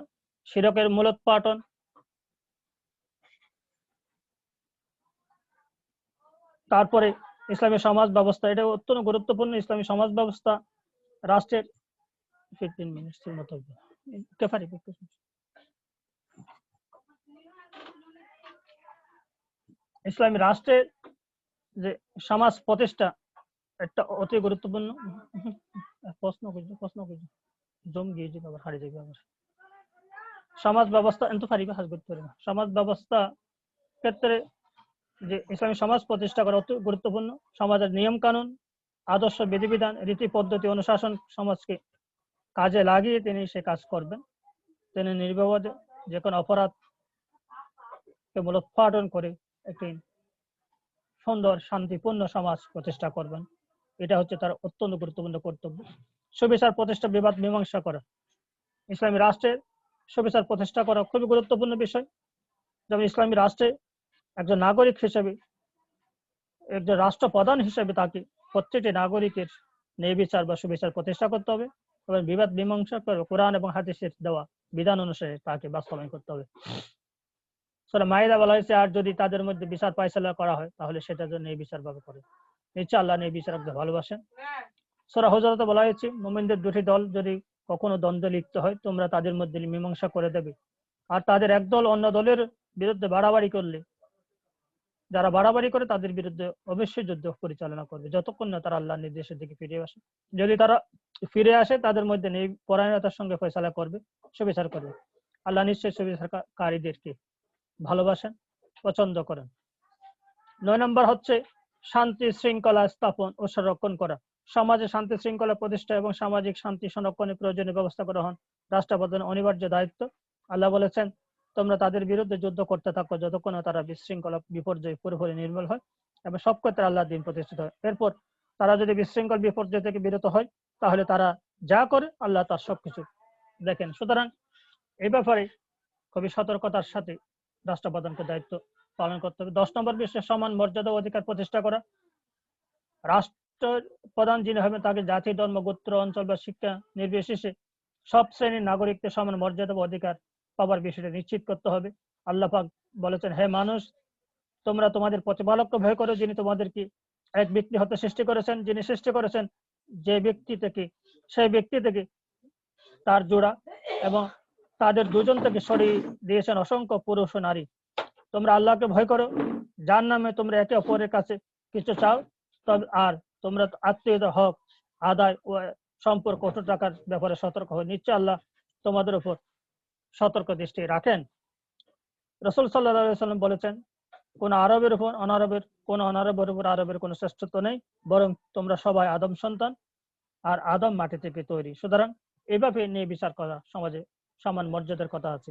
শিরকের মূলোৎপাটন। তারপরে ইসলামী সমাজ ব্যবস্থা, এটা অত্যন্ত গুরুত্বপূর্ণ। ইসলামী সমাজ ব্যবস্থা রাষ্ট্রের 15 মিনিটের মতো ইসলামী রাষ্ট্রের যে সমাজ প্রতিষ্ঠা একটা অতি গুরুত্বপূর্ণ প্রশ্ন জম গিয়ে যাবে, আবার হারিয়ে যাবে আমার সমাজ ব্যবস্থা এত পারিবে হাজ করতে পারে না। সমাজ ব্যবস্থা ক্ষেত্রে যে ইসলামী সমাজ প্রতিষ্ঠা করা অতি গুরুত্বপূর্ণ। সমাজের নিয়ম কানুন, আদর্শ, বিধিবিধান, রীতি পদ্ধতি, অনুশাসন সমাজকে কাজে লাগিয়ে তিনি সে কাজ করবেন। তিনি নির্বিবাদে যে কোনো অপরাধকে মূলোৎপাটন করে একটি সুন্দর শান্তিপূর্ণ সমাজ প্রতিষ্ঠা করবেন। এটা হচ্ছে তার অত্যন্ত গুরুত্বপূর্ণ কর্তব্য। সুবিচার প্রতিষ্ঠা, বিবাদ মীমাংসা করা। ইসলামী রাষ্ট্রের সুবিচার প্রতিষ্ঠা করা খুবই গুরুত্বপূর্ণ বিষয়। যেমন ইসলামী রাষ্ট্রে একজন নাগরিক হিসেবে, একজন রাষ্ট্রপ্রধান হিসেবে তাকে প্রত্যেকটি নাগরিকের ন্যায়বিচার বা সুবিচার প্রতিষ্ঠা করতে হবে এবং বিবাদ মীমাংসা করে কোরআন এবং হাদিসের দেওয়া বিধান অনুসারে তাকে বাস্তবায়ন করতে হবে। সূরা মাইদা বলা হয়েছে, আর যদি তাদের মধ্যে বিচার ফায়সালা করা হয় তাহলে সেটার জন্য এই বিচার ভাবে করে। নিশ্চয় আল্লাহ এই বিচারকদের ভালোবাসেন। সূরা হুজুরাতে বলা হয়েছে, মুমিনদের দুটি দল যদি কখনো দ্বন্দ্বে লিপ্ত হয় তোমরা তাদের মধ্যে মীমাংসা করে দেবে, আর তাদের একদল অন্য দলের বিরুদ্ধে বাড়াবাড়ি করলে যারা বাড়াবাড়ি করে তাদের বিরুদ্ধে অবশ্যই যুদ্ধ পরিচালনা করবে, যতক্ষণ না তারা আল্লাহর নির্দেশের দিকে ফিরে আসে। যদি তারা ফিরে আসে তাদের মধ্যে নেই পরায়ণতার সঙ্গে ফয়সালা করবে, সুবিচার করবে। আল্লাহ নিশ্চয়ই সুবিচারকারীদেরকে ভালোবাসেন, পছন্দ করেন। 9 নম্বর হচ্ছে শান্তি শৃঙ্খলা স্থাপন ও সংরক্ষণ করা। সমাজে শান্তি শৃঙ্খলা প্রতিষ্ঠা এবং সামাজিক শান্তি সংরক্ষণের প্রয়োজনীয় ব্যবস্থা গ্রহণ রাষ্ট্রপ্রধানের অনিবার্য দায়িত্ব। আল্লাহ বলেছেন, তোমরা তাদের বিরুদ্ধে যুদ্ধ করতে থাকো যতক্ষণ তারা বিশৃঙ্খলা বিপর্যয় পুরোপুরি নির্মূল হয় এবং সব ক্ষেত্রে আল্লাহ দিন প্রতিষ্ঠিত হয়। এরপর তারা যদি বিশৃঙ্খল বিপর্যয় থেকে বিরত হয় তাহলে তারা যা করে আল্লাহ তার সবকিছু দেখেন। সুতরাং এই ব্যাপারে খুবই সতর্কতার সাথে রাষ্ট্রপ্রধানকে দায়িত্ব পালন করতে হবে। 10 নম্বর বিশ্বের সমান মর্যাদা অধিকার প্রতিষ্ঠা করা। রাষ্ট্র প্রধান যিনি হবেন তাকে জাতি, ধর্ম, গোত্র, অঞ্চল বা শিক্ষা নির্বিশেষে সব শ্রেণীর নাগরিকদের সমান মর্যাদা ও অধিকার পাবার বিষয়টা নিশ্চিত করতে হবে। আল্লাহ পাক বলেছেন, হে মানুষ, তোমরা তোমাদের প্রতিপালককে ভয় করো, যিনি তোমাদেরকে এক ব্যক্তি হতে সৃষ্টি করেছেন, যিনি সৃষ্টি করেছেন সেই ব্যক্তি থেকে তার জোড়া এবং তাদের দুজন থেকে সরিয়ে দিয়েছেন অসংখ্য পুরুষ ও নারী। তোমরা আল্লাহকে ভয় করো, যার নামে তোমরা একে অপরের কাছে কিছু চাও, তবে আর তোমরা আত্মীয়তা হক আদায় ও সম্পর্ক অটুট রাখার ব্যাপারে সতর্ক হও। নিশ্চয় আল্লাহ তোমাদের উপর সতর্ক দৃষ্টি রাখেন। রাসূল সাল্লাল্লাহু আলাইহি ওয়াসাল্লাম বলেছেন, কোন আরবের উপর আরবের কোনো শ্রেষ্ঠত্ব নেই, বরং তোমরা সবাই আদম সন্তান, আর আদম মাটি থেকে তৈরি। সুতরাং এইভাবে নিয়ে বিচার করা সমাজে সমান মর্যাদার কথা আছে।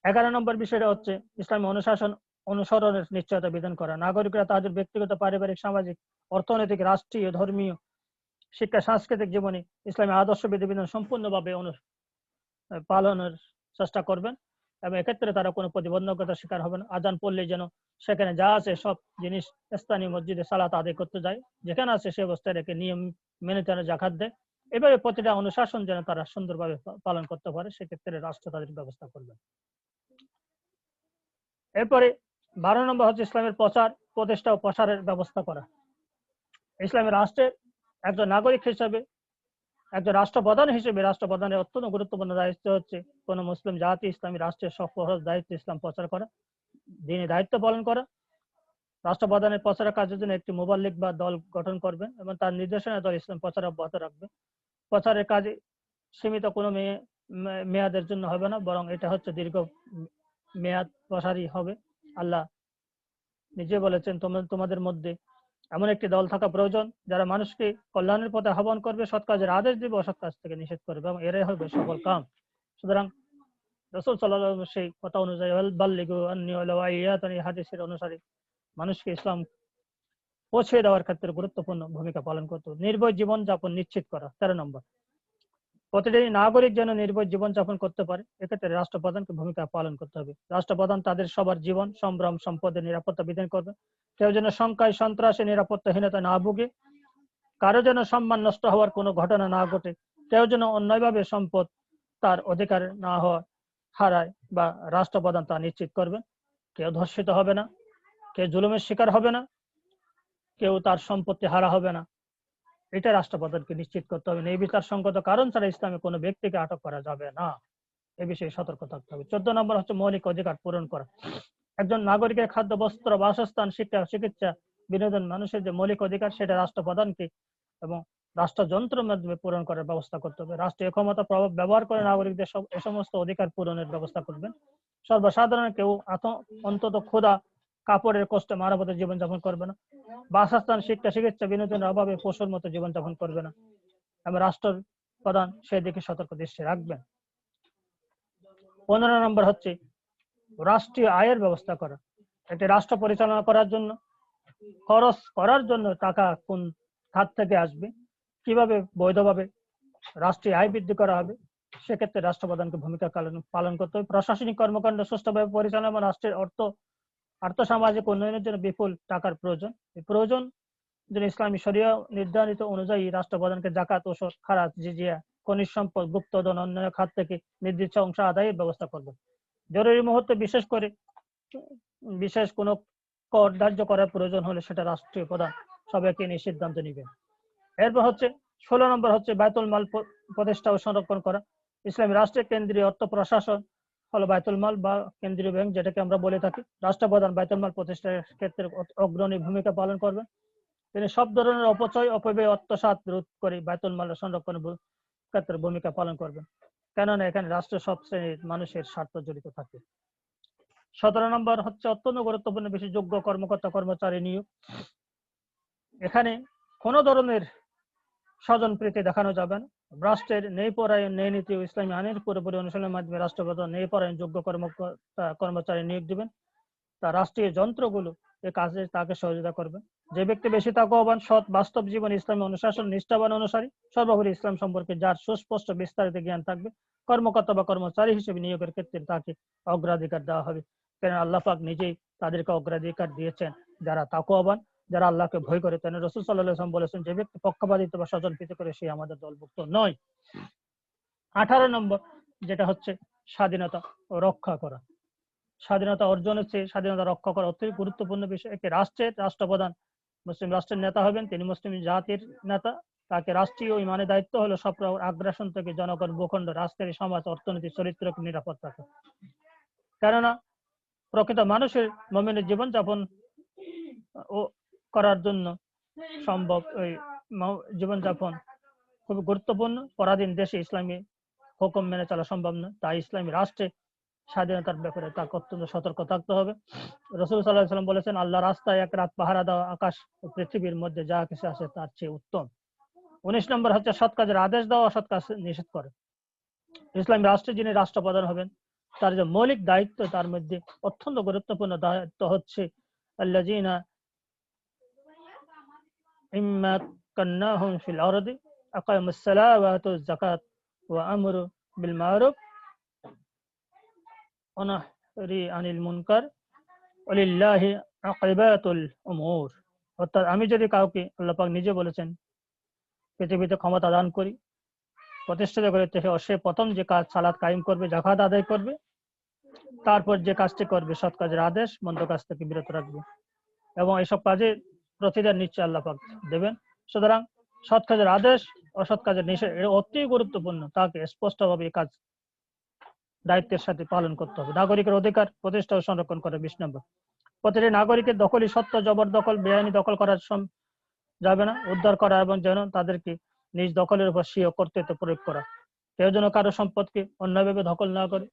11 নম্বর বিষয়টা হচ্ছে ইসলামী অনুশাসন অনুসরণের নিশ্চয়তা বিধান করা, নাগরিকরা তাদের ব্যক্তিগত, পারিবারিক, সামাজিক, অর্থনৈতিক, রাষ্ট্রীয়, ধর্মীয়, শিক্ষা, সাংস্কৃতিক জীবনে ইসলামী আদর্শ বিধিবিধান সম্পূর্ণভাবে পালনের চেষ্টা করবেন এবং এক্ষেত্রে তারা কোনো প্রতিবন্ধকতার শিকার হবে না। আজান পড়লে যেন সেখানে যা আছে সব জিনিস স্থানীয় মসজিদে সালাত আদায় করতে যায়, যেখানে আছে সে অবস্থায় রেখে নিয়ম মেনে তারা জাকাত দেয়। এভাবে প্রতিটা অনুশাসন যেন তারা সুন্দরভাবে পালন করতে পারে, সেক্ষেত্রে রাষ্ট্র তাদের ব্যবস্থা করবে। এরপরে 12 নম্বর হচ্ছে ইসলামের প্রচার, প্রতিষ্ঠা ও প্রসারের ব্যবস্থা করা। ইসলামী রাষ্ট্রের একজন নাগরিক হিসেবে, একজন রাষ্ট্রপ্রধান হিসেবে রাষ্ট্রপ্রধানের অত্যন্ত গুরুত্বপূর্ণ দায়িত্ব হচ্ছে কোন মুসলিম জাতি ইসলামী রাষ্ট্রের সফল দায়িত্ব ইসলাম প্রচার করা, দিনী দায়িত্ব পালন করা। রাষ্ট্রপ্রধানের প্রচারের কাজের জন্য একটি মুবাল্লিগ বা দল গঠন করবেন এবং তার নির্দেশনায় দল ইসলাম প্রচার অব্যাহত রাখবে। প্রচারের কাজে সীমিত কোনো মেয়াদের জন্য হবে না, বরং এটা হচ্ছে দীর্ঘ মেয়াদ প্রসারী হবে। আল্লাহ নিজে বলেছেন, তোমাদের মধ্যে এমন একটি দল থাকা প্রয়োজন যারা মানুষকে কল্যাণের পথে আহ্বান করবে, সৎ কাজের আদেশ দিবে, অসৎ কাজ থেকে নিষেধ করবে, এবং এরাই হবে সফল কাম। সুতরাং রাসূল সাল্লাল্লাহু আলাইহি ওয়াসাল্লাম সেই কথা অনুযায়ী বাল্লিগু আন্নী ওয়ালাউ আয়াতান, এই হাদিসের অনুসারে মানুষকে ইসলাম পৌঁছে দেওয়ার ক্ষেত্রে গুরুত্বপূর্ণ ভূমিকা পালন করতে হবে। নির্ভয় জীবন যাপন নিশ্চিত করা। 13 নম্বর, প্রতিটি নাগরিক যেন নির্ভয় জীবন যাপন করতে পারে, এক্ষেত্রে রাষ্ট্রপ্রধানকে ভূমিকা পালন করতে হবে। রাষ্ট্রপ্রধান তাদের সবার জীবন, সম্ভ্রম, সম্পদের নিরাপত্তা বিধান করবে। কেউ যেন সংখ্যায়, সন্ত্রাসে, নিরাপত্তাহীনতা না ভুগে, কারো যেন সম্মান নষ্ট হওয়ার কোনো ঘটনা না ঘটে, কেউ যেন অন্যায়ভাবে সম্পদ তার অধিকার না হওয়া হারায় বা রাষ্ট্রপ্রধান তা নিশ্চিত করবেন। কেউ ধর্ষিত হবে না, কেউ জুলুমের শিকার হবে না, কেউ তার সম্পত্তি হারা হবে না, এটা রাষ্ট্রপ্রধানকে নিশ্চিত করতে হবে। নির্বিচার সঙ্গত কারণ ছাড়া ইসলামে কোনো ব্যক্তিকে আটক করা যাবে না, এ বিষয়ে সতর্ক থাকতে হবে। 14 নম্বর হচ্ছে মৌলিক অধিকার পূরণ করা। একজন নাগরিকের খাদ্য, বস্ত্র, বাসস্থান, শিক্ষা, চিকিৎসা, বিনোদন, মানুষের যে মৌলিক অধিকার, সেটা রাষ্ট্রপ্রধানকে এবং রাষ্ট্রযন্ত্রের মাধ্যমে পূরণ করার ব্যবস্থা করতে হবে। রাষ্ট্রীয় ক্ষমতা প্রভাব ব্যবহার করে নাগরিকদের এ সমস্ত অধিকার পূরণের ব্যবস্থা করবেন। সর্বসাধারণ কেউ অন্তত ক্ষুধা, কাপড়ের কষ্টে মারা পথে জীবনযাপন করবে না। বাসস্থান, শিক্ষা, চিকিৎসা, বিনোদনের অভাবে পশুর মতো জীবনযাপন করবে না, এবং রাষ্ট্র প্রধান সেদিকে সতর্ক দৃষ্টি রাখবেন। 15 নম্বর হচ্ছে রাষ্ট্রীয় আয়ের ব্যবস্থা করা। একটি রাষ্ট্র পরিচালনা করার জন্য, খরচ করার জন্য টাকা কোন খাত থেকে আসবে, কিভাবে বৈধভাবে রাষ্ট্রীয় আয় বৃদ্ধি করা হবে, সেক্ষেত্রে রাষ্ট্রপ্রধানকে ভূমিকা পালন করতে হবে। প্রশাসনিক কর্মকাণ্ড সুষ্ঠুভাবে পরিচালনা এবং রাষ্ট্রের আর্থসামাজিক উন্নয়নের জন্য বিপুল টাকার প্রয়োজন। এই প্রয়োজন যেন ইসলামী শরিয়া নির্ধারিত অনুযায়ী রাষ্ট্রপ্রধানকে জাকাত, ওষুধ, খারাজ, জিজিয়া, খনিজ সম্পদ, গুপ্তধন, অন্যান্য খাত থেকে নির্দিষ্ট অংশ আদায়ের ব্যবস্থা করবে। জরুরি মুহূর্তে বিশেষ কোনো কর ধার্য করার প্রয়োজন হলে সেটা রাষ্ট্রীয় প্রধান সবাইকে নিয়ে সিদ্ধান্ত নিবে। এরপর হচ্ছে 16 নম্বর হচ্ছে বায়তুল মাল প্রতিষ্ঠা ও সংরক্ষণ করা। ইসলামী রাষ্ট্রের কেন্দ্রীয় অর্থ প্রশাসন হলো বায়তুল মাল বা কেন্দ্রীয় ব্যাংক, যেটাকে আমরা বলে থাকি। রাষ্ট্রপ্রধান বায়তুল মাল প্রতিষ্ঠার ক্ষেত্রে অগ্রণী ভূমিকা পালন করবেন। তিনি সব ধরনের অপচয়, অপব্যয়, অত্যাচার রোধ করে বায়তুল মাল সংরক্ষণের ক্ষেত্রে ভূমিকা পালন করবেন, কেননা এখানে রাষ্ট্রের সব শ্রেণীর মানুষের স্বার্থ জড়িত থাকে। 17 নম্বর হচ্ছে অত্যন্ত গুরুত্বপূর্ণ বিষয়, যোগ্য কর্মকর্তা কর্মচারী নিয়োগ। এখানে কোন ধরনের স্বজন প্রীতি দেখানো যাবে না। রাষ্ট্রের ন্যায় পরায়ণ, ন্যায় নীতি ও ইসলামী আইনের পুরোপুরি অনুশীলনের মাধ্যমে রাষ্ট্রপ্রধান ন্যায় পরায়ণ যোগ্য কর্মকর্তা কর্মচারী নিয়োগ দিবেন। তা রাষ্ট্রীয় যন্ত্রগুলো এ কাজে তাকে সহযোগিতা করবে। যে ব্যক্তি বেশি তাকওয়াবান, সৎ, বাস্তব জীবন, ইসলামী অনুশাসন, নিষ্ঠাবান অনুসারী, সর্বোপরি ইসলাম সম্পর্কে যার সুস্পষ্ট বিস্তারিত জ্ঞান থাকবে, কর্মকর্তা বা কর্মচারী হিসেবে নিয়োগের ক্ষেত্রে তাকে অগ্রাধিকার দেওয়া হবে। কেন আল্লাহ পাক নিজেই তাদেরকে অগ্রাধিকার দিয়েছেন যারা তাকওয়াবান, যারা আল্লাহকে ভয় করে। তেন রাসূল সাল্লাল্লাহু আলাইহি ওয়াসাল্লাম বলেছেন, যে ব্যক্তি পক্ষপাতিত্ব বা স্বজনপ্রীতি করে সে আমাদের দলভুক্ত নয়। 18 নম্বর যেটা হচ্ছে স্বাধীনতা রক্ষা করা। স্বাধীনতা অর্জনের চেয়ে স্বাধীনতা রক্ষা করা অত্যন্ত গুরুত্বপূর্ণ বিষয়। একটি রাষ্ট্রের রাষ্ট্রপ্রধান মুসলিম রাষ্ট্রের নেতা হবেন, তিনি মুসলিম জাতির নেতা। তাকে রাষ্ট্রীয় ইমানের দায়িত্ব হলো সব আগ্রাসন থেকে জনগণ, ভূখণ্ড, রাষ্ট্রের সমাজ, অর্থনীতি, চরিত্রকে নিরাপদ রাখা। কেননা প্রকৃত মানুষের মুমিনের জীবনযাপন করার জন্য সম্ভব জীবনযাপন খুব গুরুত্বপূর্ণ। পরাধীন দেশে ইসলামী হুকুম মেনে চলা সম্ভব নয়, তাই ইসলামী রাষ্ট্রে স্বাধীনতার ব্যাপারে তাকে অত্যন্ত সতর্ক থাকতে হবে। রাসূল সাল্লাল্লাহু আলাইহি ওয়াসাল্লাম বলেছেন, আল্লাহ রাস্তায় এক রাত পাহারা দেওয়া আকাশ ও পৃথিবীর মধ্যে যা কিছু আছে তার চেয়ে উত্তম। 19 নম্বর হচ্ছে সৎ কাজের আদেশ দেওয়া, অসৎ কাজ নিষেধ করে। ইসলামী রাষ্ট্রে যিনি রাষ্ট্রপ্রধান হবেন তার যে মৌলিক দায়িত্ব তার মধ্যে অত্যন্ত গুরুত্বপূর্ণ দায়িত্ব হচ্ছে আল্লাযীনা ইম্মাক্কান্নাহুম ফিল আরদি আকামুস সালাত ওয়া আতুজ যাকাত ওয়া আমরু বিল মারুফ ওয়া নাহরি আনিল মুনকার ওয়ালিল্লাহি আকিবাতুল উমুর। অর্থাৎ আমি যদি কাউকে, আল্লাহ পাক নিজে বলেছেন, পৃথিবীতে ক্ষমতা দান করি, প্রতিষ্ঠিত করে, সে প্রথম যে কাজ সালাত কায়েম করবে, যাকাত আদায় করবে, তারপর যে কাজটি করবে সৎ কাজের আদেশ, মন্দ কাজ থেকে বিরত রাখবে, এবং এসব কাজে প্রতিদান নিশ্চয় আল্লাহ পাক দেবেন। সুতরাং সৎ কাজের আদেশ, অসৎ কাজের নিষেধ এটা অতি গুরুত্বপূর্ণ, তাকে স্পষ্টভাবে এই কাজ দায়িত্বের সাথে পালন করতে হবে। নাগরিকের অধিকার প্রতিষ্ঠা ও সংরক্ষণ করে 20 নম্বর। প্রতিটি নাগরিকের দখলই সত্য, জবরদখল, বেআইনি দখল করা যাবে না। উদ্ধার করা এবং যেন তাদেরকে নিজ দখলের উপর স্বীয় কর্তৃত্ব প্রয়োগ করা। কেউ যেন কারো সম্পদকে অন্যভাবে দখল না করে,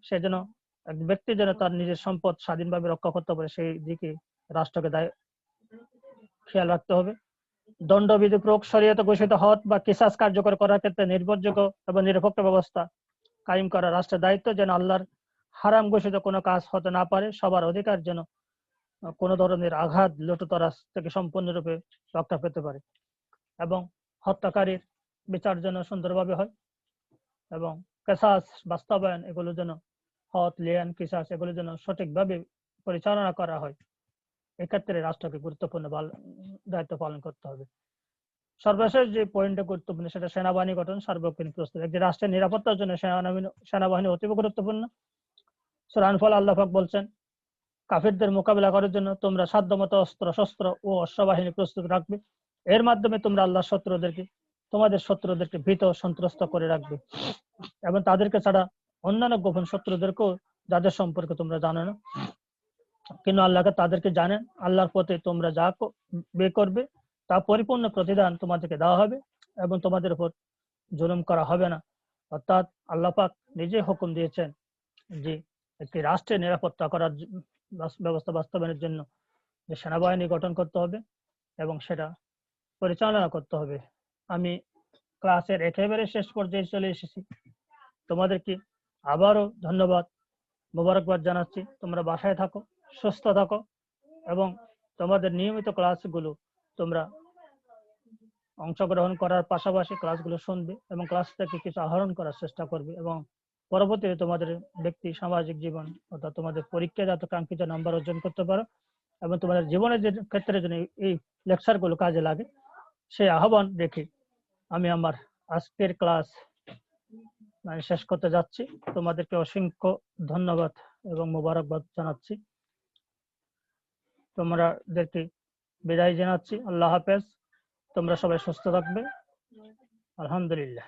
সে যেন, এক ব্যক্তি যেন তার নিজের সম্পদ স্বাধীনভাবে রক্ষা করতে পারে, সেই দিকে রাষ্ট্রকে খেয়াল রাখতে হবে। দণ্ডবিধি প্রয়োগ, শরীয়তে ঘোষিত হদ বা কিসাস কার্যকর করার ক্ষেত্রে নির্ভরযোগ্য এবং নিরপেক্ষ ব্যবস্থা কায়েম করা রাষ্ট্রের দায়িত্ব, যেন আল্লাহর হারাম ঘোষিত কোনো কাজ হতে না পারে। সবার অধিকার যেন কোনো ধরনের আঘাত, লুটতরাজ থেকে সম্পূর্ণরূপে রক্ষা পেতে পারে, এবং হত্যাকারীর বিচার যেন সুন্দরভাবে হয়, এবং কিসাস বাস্তবায়ন, এগুলো যেন হদ, লিয়ান, কিসাস এগুলো যেন সঠিকভাবে পরিচালনা করা হয়। এক্ষেত্রে রাষ্ট্রকে গুরুত্বপূর্ণ দায়িত্ব পালন করতে হবে। সর্বশেষ যে পয়েন্টটা গুরুত্বপূর্ণ সেটা সেনাবাহিনী গঠন, সার্বক্ষণিক প্রস্তুতি। একটি রাষ্ট্রের নিরাপত্তার জন্য সেনাবাহিনী অতীব গুরুত্বপূর্ণ। সূরা আনফাল আল্লাহ পাক বলছেন, কাফিরদের মোকাবিলা করার জন্য তোমরা সাধ্যমতো অস্ত্র শস্ত্র ও অশ্ববাহিনী প্রস্তুত রাখবে। এর মাধ্যমে তোমরা আল্লাহর তোমাদের শত্রুদেরকে ভীত সন্ত্রস্ত করে রাখবে, এবং তাদেরকে ছাড়া অন্যান্য গোপন শত্রুদেরকেও, যাদের সম্পর্কে তোমরা জানো না, কিন্তু আল্লাহকে তাদেরকে জানেন। আল্লাহর পথে তোমরা যা বে করবে তা পরিপূর্ণ প্রতিদান তোমাদেরকে দেওয়া হবে, এবং তোমাদের উপর জুলুম করা হবে না। অর্থাৎ আল্লাহ পাক নিজে হুকুম দিয়েছেন যে একটি রাষ্ট্রের নিরাপত্তা করার ব্যবস্থা বাস্তবায়নের জন্য যে সেনাবাহিনী গঠন করতে হবে এবং সেটা পরিচালনা করতে হবে। আমি ক্লাসের একেবারে শেষ পর্যায়ে চলে এসেছি। তোমাদেরকে আবারও ধন্যবাদ, মোবারকবাদ জানাচ্ছি। তোমরা বাসায় থাকো, সুস্থ থাকো, এবং তোমাদের নিয়মিত ক্লাসগুলো তোমরা অংশগ্রহণ করার পাশাপাশি ক্লাসগুলো শুনবে এবং ক্লাস থেকে কিছু আহরণ করার চেষ্টা করবে, এবং পরবর্তীতে তোমাদের ব্যক্তি সামাজিক জীবন অর্থাৎ তোমাদের পরীক্ষায় যাতে কাঙ্ক্ষিত নাম্বার অর্জন করতে পারো এবং তোমাদের জীবনের যে ক্ষেত্রে জন্য এই লেকচারগুলো কাজে লাগে, সেই আহ্বান রেখে আমি আমার আজকের ক্লাস শেষ করতে যাচ্ছি। তোমাদেরকে অসংখ্য ধন্যবাদ এবং মোবারকবাদ জানাচ্ছি। তোমাদেরকে বিদায় জানাচ্ছি। আল্লাহ হাফেজ। তোমরা সবাই সুস্থ থাকবে। আলহামদুলিল্লাহ।